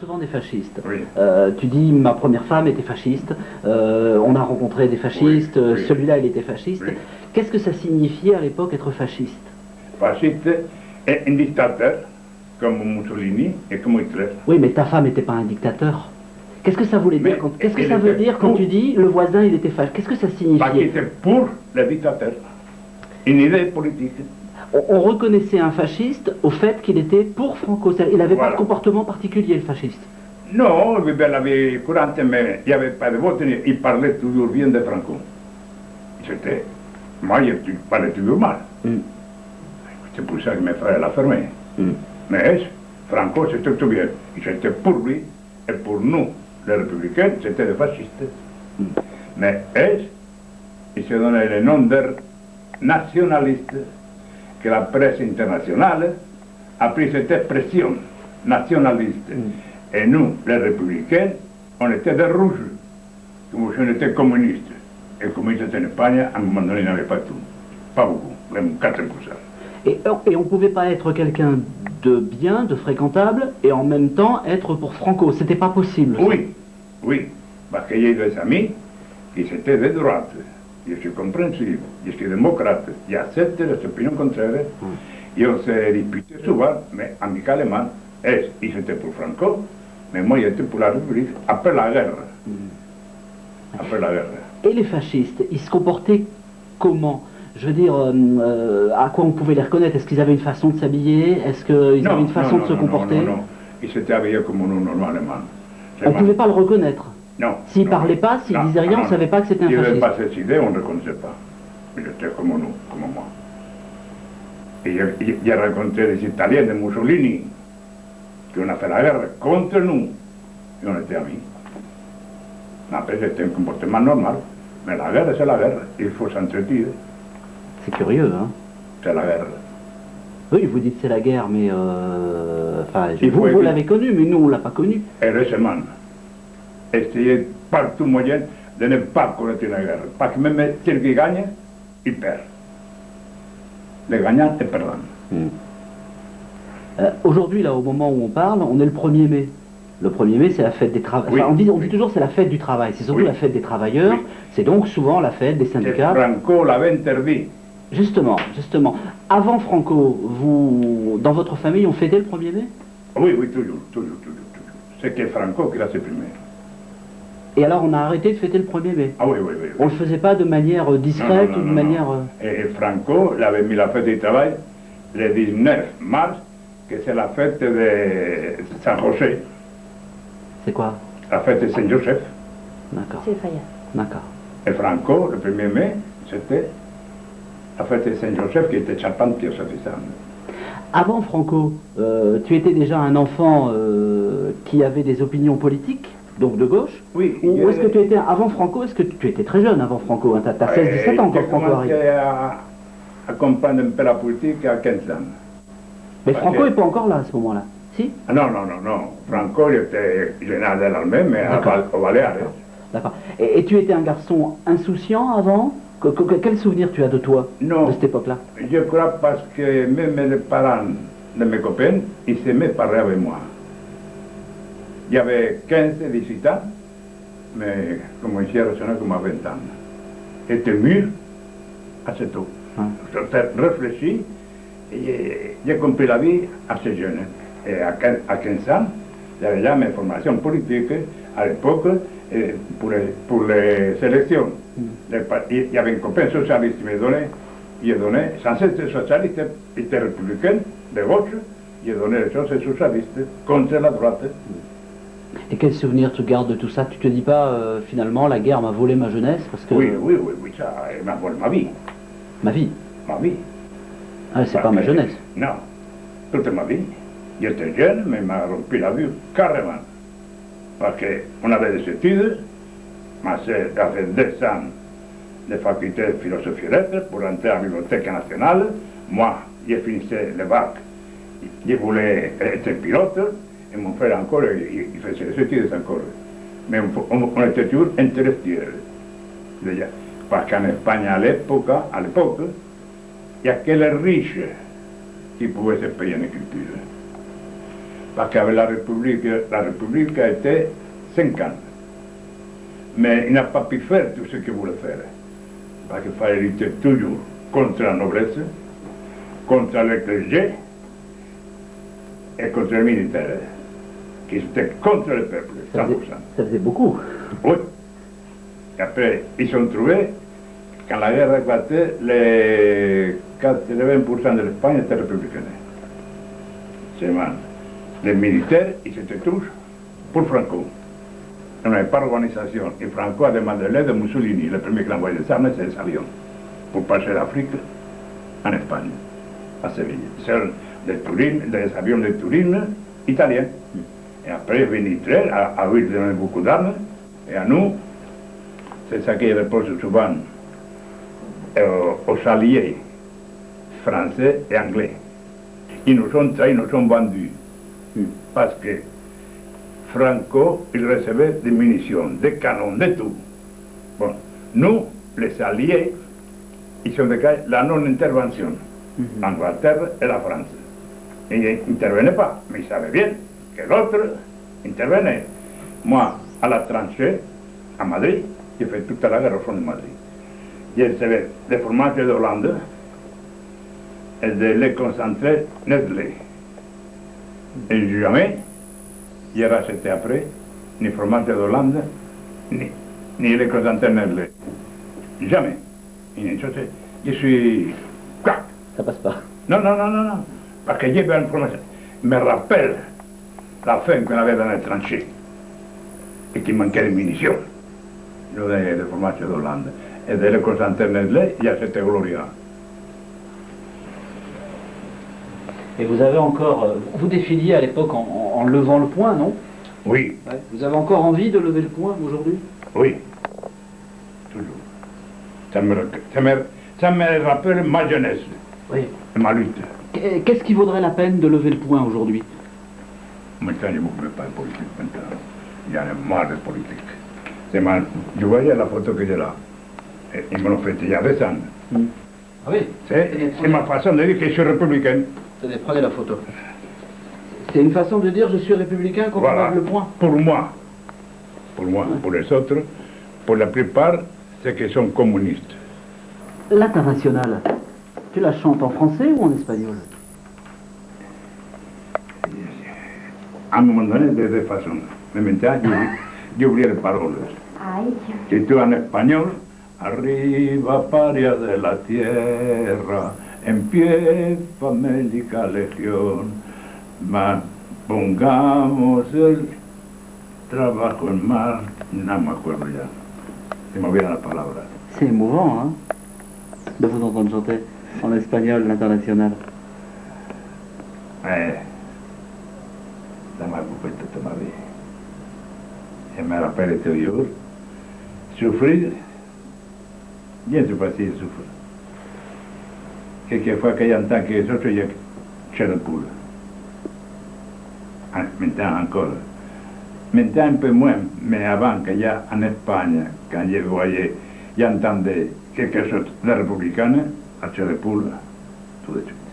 souvent des fascistes. Oui. Tu dis, ma première femme était fasciste, on a rencontré des fascistes, Oui, oui. celui-là, il était fasciste. Oui. Qu'est-ce que ça signifiait à l'époque être fasciste? Fasciste est un dictateur, comme Mussolini et comme Hitler. Oui, mais ta femme n'était pas un dictateur. Qu'est-ce que ça voulait dire qu'est-ce que ça veut dire quand tu dis le voisin, il était fasciste? Qu'est-ce que ça Parce qu'il signifiait? était pour le dictateur. Une idée politique. On reconnaissait un fasciste au fait qu'il était pour Franco. Il n'avait pas Voilà. de comportement particulier, le fasciste. Non, il vivait la vie courante, mais il n'y avait pas de vote. Il parlait toujours bien de Franco. C'était... Moi, je parlais toujours mal. Mm. C'est pour ça que mes frères l'ont fermé. Mm. Mais Franco, c'était tout bien. J'étais pour lui et pour nous, les républicains, c'était des fascistes. Mm. Mais il se donnait le nom de nationalistes, que la presse internationale a pris cette expression, nationaliste. Mm. Et nous, les républicains, on était des rouges, comme si on était communistes. Et communistes en Espagne, à un moment donné, il n'y en avait pas tout. Pas beaucoup, même 4%. Et on ne pouvait pas être quelqu'un de bien, de fréquentable, et en même temps être pour Franco. C'était pas possible. Oui, oui, parce qu'il y a des amis qui étaient de droite. Je suis compréhensible, je suis démocrate, j'accepte les opinions contraires. Et on s'est disputé souvent, mais amicalement. Ils étaient pour Franco, mais moi j'étais pour la République, après la guerre. Après la guerre. Et les fascistes, ils se comportaient comment? Je veux dire, à quoi on pouvait les reconnaître? Est-ce qu'ils avaient une façon de s'habiller? Est-ce qu'ils avaient une façon de se comporter? Non, ils s'étaient habillés comme nous normalement. On ne pouvait pas le reconnaître. Non. S'il ne parlait pas, s'il disait rien, on ne savait pas que c'était un fasciste. Il n'avait fasciste. pas cette idée, on ne le connaissait pas. Il était comme nous, comme moi. Et j'ai rencontré des Italiens de Mussolini qui ont fait la guerre contre nous. Et on était amis. Après, c'était un comportement normal. Mais la guerre, c'est la guerre. Il faut s'entretenir. C'est curieux, hein? C'est la guerre. Oui, vous dites c'est la guerre, mais vous l'avez connu, mais nous on l'a pas connu. Heureusement, essayer par tout moyen de ne pas connaître la guerre. Parce que même celui qui gagne, il perd. Les gagnants et perdants. Aujourd'hui, là, au moment où on parle, on est le 1er mai. Le 1er mai, c'est la fête des travailleurs. Oui. Enfin, on dit toujours c'est la fête du travail. C'est surtout Oui. la fête des travailleurs. Oui. C'est donc souvent la fête des syndicats. Franco l'avait interdit. Justement. Avant Franco, vous, dans votre famille, on fêtait le 1er mai? Oui, toujours. C'est que Franco qui l'a supprimé. Et alors on a arrêté de fêter le 1er mai? Ah oui. On ne le faisait pas de manière discrète ou de manière... Et Franco l'avait mis la fête du travail le 19 mars, que c'est la fête de Saint-Rocher. C'est quoi? La fête de Saint-Joseph. D'accord. C'est Fayette. D'accord. Et Franco, le 1er mai, c'était la fête de Saint-Joseph qui était charpentier, ça fait ça. Avant Franco, tu étais déjà un enfant qui avait des opinions politiques, donc de gauche? Oui. Ou est-ce que tu étais, avant Franco, est-ce que tu étais très jeune avant Franco, hein, t'as 16-17 ans quand Franco arrive? J'ai commencé à comprendre un peu la politique à 15 ans. Mais Franco n'est pas encore là à ce moment-là, si? Ah, non. Franco, il est né à l'armée, mais au Baleares. D'accord. Et tu étais un garçon insouciant avant? Quel souvenir tu as de toi, Non. de cette époque-là? Je crois parce que même les parents de mes copains, ils s'aimaient parler avec moi. J'avais 15-18 ans, mais comme ici, je ressonnais comme à 20 ans. J'étais mûr assez tôt. J'ai réfléchi et j'ai compris la vie assez jeune. Et à 15 ans, j'avais déjà mes formations politiques à l'époque pour les élections. Il y avait un copain socialiste qui me donnait, sans être socialiste, il était républicain, de gauche, il donné les choses socialistes contre la droite. Et quel souvenir tu gardes de tout ça? Tu te dis pas, finalement, la guerre m'a volé ma jeunesse parce que... Oui, ça m'a volé ma vie. Ma vie? Ma vie. Ah, c'est pas ma jeunesse. Non, toute ma vie. J'étais jeune, mais il m'a rompu la vie carrément. Parce qu'on avait des études, ma sœur a fait 2 ans de faculté de philosophie et lettres pour entrer à la Bibliothèque nationale. Moi, j'ai fini le bac, je voulais être pilote, et mon frère encore, il faisait des études encore. Mais on était toujours intellectuels. Déjà. Parce qu'en Espagne, à l'époque, il n'y a que les riches qui pouvaient se payer une culture. parce qu'avec la République a été 5 ans. Mais il n'a pas pu faire tout ce qu'il voulait faire. Parce qu'il fallait lutter toujours contre la noblesse, contre les clergés et contre les militaires, qui étaient contre le peuple, 100%. Ça faisait beaucoup. Oui. Et après, ils sont trouvés, quand la guerre a éclaté, les 80% de l'Espagne étaient républicains. Seulement, les militaires, ils étaient tous pour Franco. On n'avait pas d'organisation. Et Franco a demandé l'aide de Mussolini, le premier qui l'a envoyé des armes, c'est des avions, pour passer l'Afrique en Espagne, à Séville. C'est des avions de Turin italiens. Et après, Hitler a eu beaucoup d'armes, et à nous, c'est ça qui repose souvent aux alliés français et anglais. Ils nous ont trahis, ils nous ont vendus. Parce que Franco, il recevait des munitions, des canons, de tout. Bon, nous, les alliés, ils ont déclaré la non-intervention. L'Angleterre et la France. Ils n'intervenaient pas, mais ils savaient bien que l'autre intervenait. Moi, à la tranchée, à Madrid, j'ai fait toute la guerre au front de Madrid. J'ai recevé des fromages d'Hollande et de lait concentré Nestlé. Et jamais, il y racheté après, ni fromage d'Hollande, ni lait concentré Nestlé. Jamais. Je suis... Ça passe pas. Non. Parce que j'ai bien l'information. Me rappelle la faim qu'on avait dans les tranchées et qu'il manquait de munitions. Je donnais des fromages d'Hollande. Et de lait concentré Nestlé, il y a cette gloria. Et vous avez encore... Vous défiliez à l'époque en levant le poing, non? Oui. Ouais. Vous avez encore envie de lever le poing aujourd'hui? Oui. Toujours. Ça me rappelle ma jeunesse. Oui. Et ma lutte. Qu'est-ce qui vaudrait la peine de lever le poing aujourd'hui? Maintenant, je ne m'occupe pas de politique. Maintenant, il y en a marre de politique. Je voyais la photo que j'ai là. Et ils me l'ont fait il y a 2 ans. Ah oui. C'est ma façon de dire que je suis républicain. Tenez, prenez la photo. C'est une façon de dire je suis républicain quand on lève le poing. Pour moi. Pour les autres, pour la plupart, c'est qu'ils sont communistes. L'Internationale, tu la chantes en français ou en espagnol? À un moment donné, de 2 façons. Mais maintenant, j'ai oublié les paroles. Si tu en espagnol, arriba paria de la tierra, empieza médica legión, pongamos el trabajo en mar, no me acuerdo ya, se me olvidan las palabras. C'est émouvant, hein, de vous entendre chanter en espagnol l'Internationale. La me occupé toute ma vie. Je me rappelle toujours, souffrir, je ne sais pas si je souffre. Quelquefois que j'entends que les autres, j'ai chair de poule. Maintenant encore. Maintenant un peu moins, mais avant qu'il y a en Espagne, quand je voyais, j'entendais quelque chose de républicain, à chair de poule, tout de suite.